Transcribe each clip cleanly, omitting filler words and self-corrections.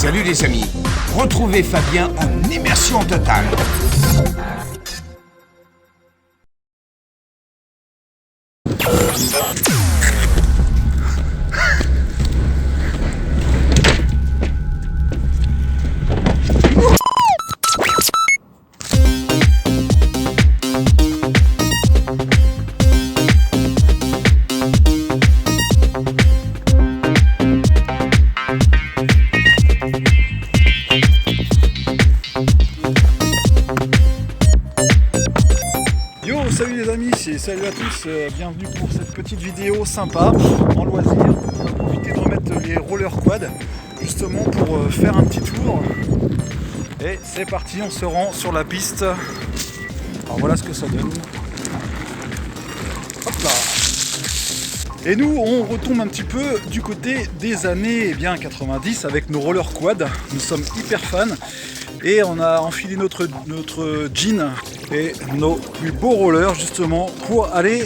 Salut les amis, retrouvez Fabien en immersion totale. Salut les amis, salut à tous, bienvenue pour cette petite vidéo sympa en loisir. On va profiter de remettre les roller quad justement pour faire un petit tour. Et c'est parti, on se rend sur la piste. Alors voilà ce que ça donne. Hop là. Et nous on retombe un petit peu du côté des années 90 avec nos roller quad. Nous sommes hyper fans. Et on a enfilé notre jean et nos plus beaux rollers justement pour aller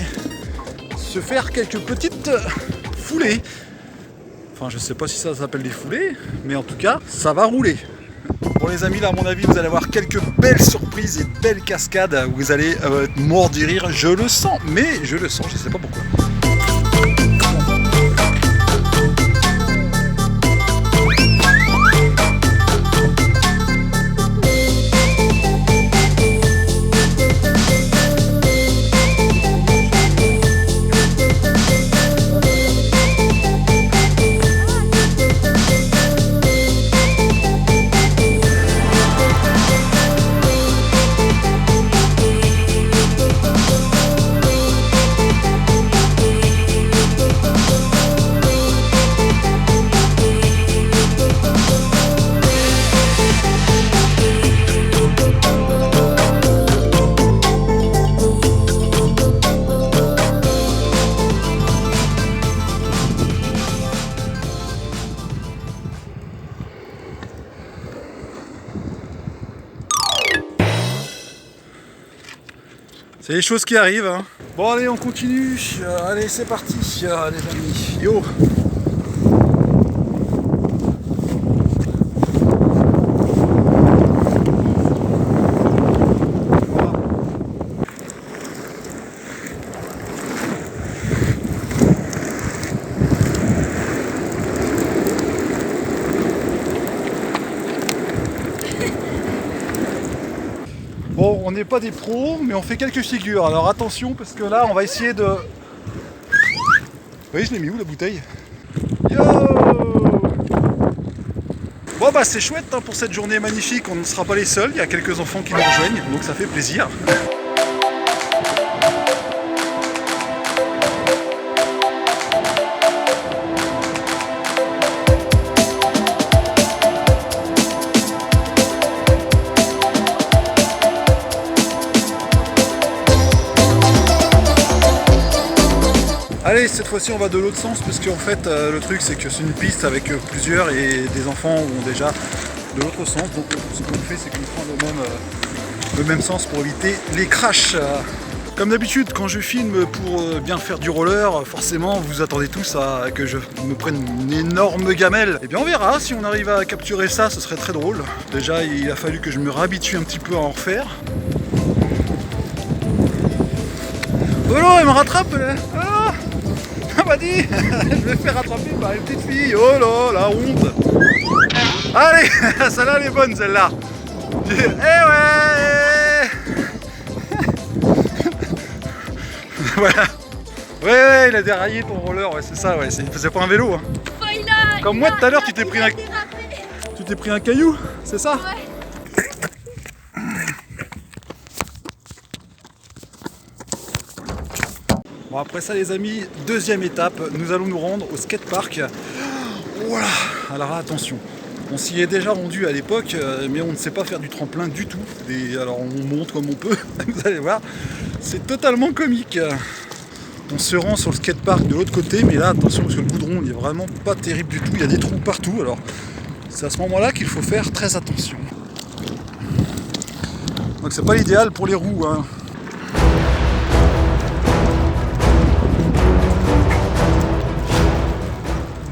se faire quelques petites foulées. Enfin je sais pas si ça s'appelle des foulées, mais en tout cas ça va rouler. Bon les amis, là à mon avis vous allez avoir quelques belles surprises et belles cascades où vous allez être morts du rire, je le sens, je sais pas pourquoi. C'est les choses qui arrivent, hein. Bon allez on continue, allez c'est parti les amis, yo. Bon, on n'est pas des pros, mais on fait quelques figures. Alors attention, parce que là, on va essayer de... Oui, je l'ai mis où la bouteille? Yo! Bon bah c'est chouette hein, pour cette journée magnifique. On ne sera pas les seuls. Il y a quelques enfants qui nous rejoignent, donc ça fait plaisir. Allez, cette fois-ci on va de l'autre sens parce qu'en fait le truc c'est que c'est une piste avec plusieurs et des enfants vont déjà de l'autre sens. Donc ce qu'on fait c'est qu'on prend le même sens pour éviter les crashs. Comme d'habitude quand je filme pour bien faire du roller, forcément vous attendez tous à que je me prenne une énorme gamelle. Et bien on verra, si on arrive à capturer ça, ce serait très drôle. Déjà il a fallu que je me réhabitue un petit peu à en refaire. Oh non, elle me rattrape là. Ah m'a dit, je vais faire rattraper par une petite fille. Oh là, la honte. Allez, celle-là elle est bonne celle-là. Eh ouais. Voilà. Ouais, il a déraillé ton roller, ouais c'est ça, ouais, c'est pas un vélo. Hein. Comme moi tout à l'heure tu t'es pris un caillou, c'est ça? Ouais. Bon après ça les amis, deuxième étape, nous allons nous rendre au skatepark. Voilà, alors attention, on s'y est déjà rendu à l'époque, mais on ne sait pas faire du tremplin du tout. Alors on monte comme on peut, vous allez voir, c'est totalement comique. On se rend sur le skatepark de l'autre côté, mais là attention parce que le goudron il est vraiment pas terrible du tout, il y a des trous partout, alors c'est à ce moment là qu'il faut faire très attention. Donc c'est pas l'idéal pour les roues, hein.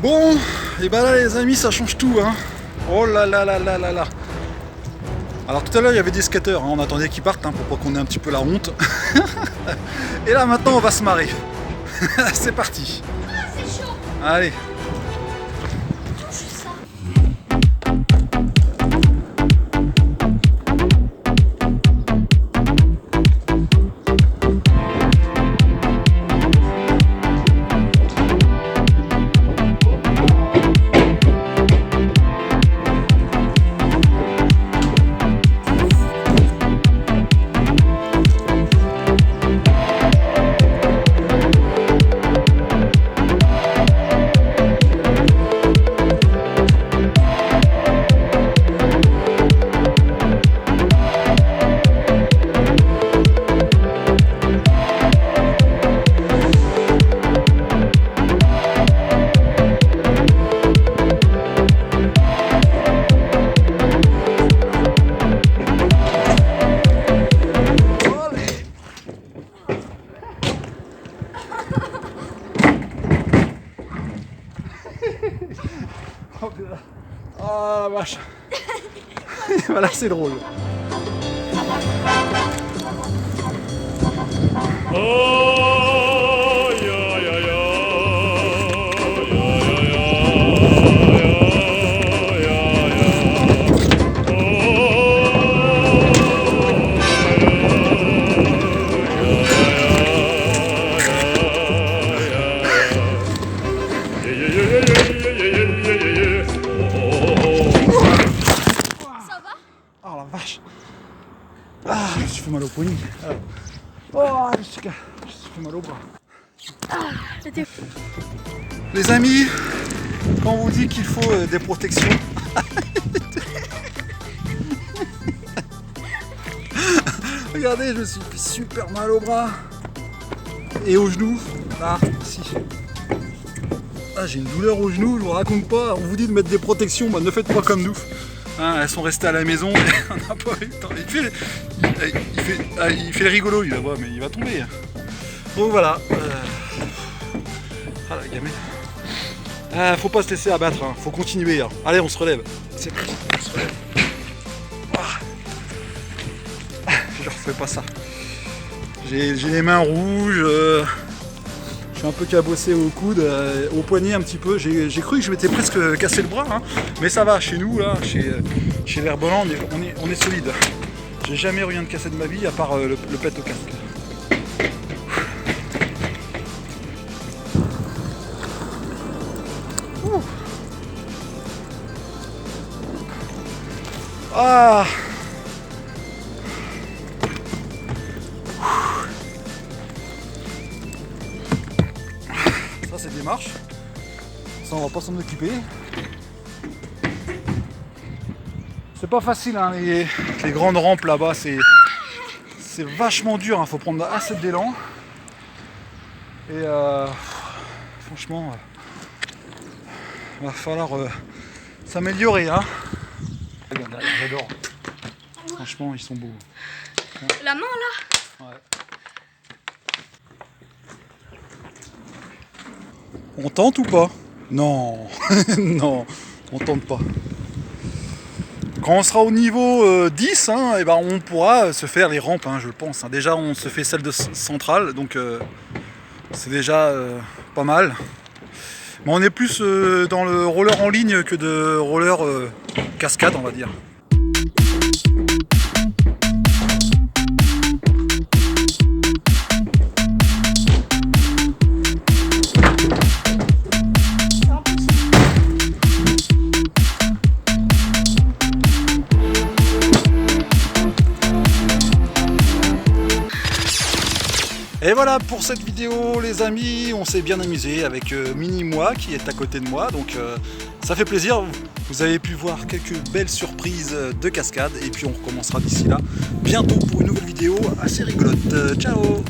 Bon, et bah là les amis ça change tout hein. Oh là là là là là là. Alors tout à l'heure il y avait des skateurs, hein, on attendait qu'ils partent hein, pour pas qu'on ait un petit peu la honte. Et là maintenant on va se marrer. C'est parti. Ah, c'est chaud. Allez. Oh la vache. Voilà, c'est drôle. Ça va? Oh la vache. Ah, je me suis fait mal au poignet. Oh, je me suis fait mal au bras. C'était... Les amis, quand on vous dit qu'il faut des protections, regardez, je me suis fait super mal au bras et au genou. Là, ici. Ah, j'ai une douleur au genou, je vous raconte pas. On vous dit de mettre des protections, bah, ne faites pas comme nous. Hein, elles sont restées à la maison et on n'a pas eu le temps. Il fait le rigolo, lui là-bas, mais il va tomber. Donc voilà. Ah la gamine. Faut pas se laisser abattre, hein. Faut continuer. Hein. Allez, on se relève. C'est parti, on se relève. Je refais pas ça. J'ai les mains rouges. Je suis un peu cabossé au coude, au poignet un petit peu. J'ai cru que je m'étais presque cassé le bras, hein. Mais ça va. Chez nous, là, chez l'Herboland, on est solide. J'ai jamais eu rien de cassé de ma vie à part le pet au casque. Ah, ça c'est des marches. Ça on va pas s'en occuper. C'est pas facile hein, les grandes rampes là-bas, c'est vachement dur, hein. Faut prendre assez d'élan. Et franchement, va falloir s'améliorer hein. J'adore. Franchement, ils sont beaux. La main là? Ouais. On tente ou pas? Non, non, on tente pas. Quand on sera au niveau 10, hein, et ben on pourra se faire les rampes, hein, je le pense. Hein. Déjà, on se fait celle de centrale, donc c'est déjà pas mal. Mais on est plus dans le roller en ligne que de roller cascade, on va dire. Et voilà pour cette vidéo les amis, on s'est bien amusé avec Mini Moi qui est à côté de moi, donc ça fait plaisir, vous avez pu voir quelques belles surprises de cascade et puis on recommencera d'ici là bientôt pour une nouvelle vidéo assez rigolote. Ciao.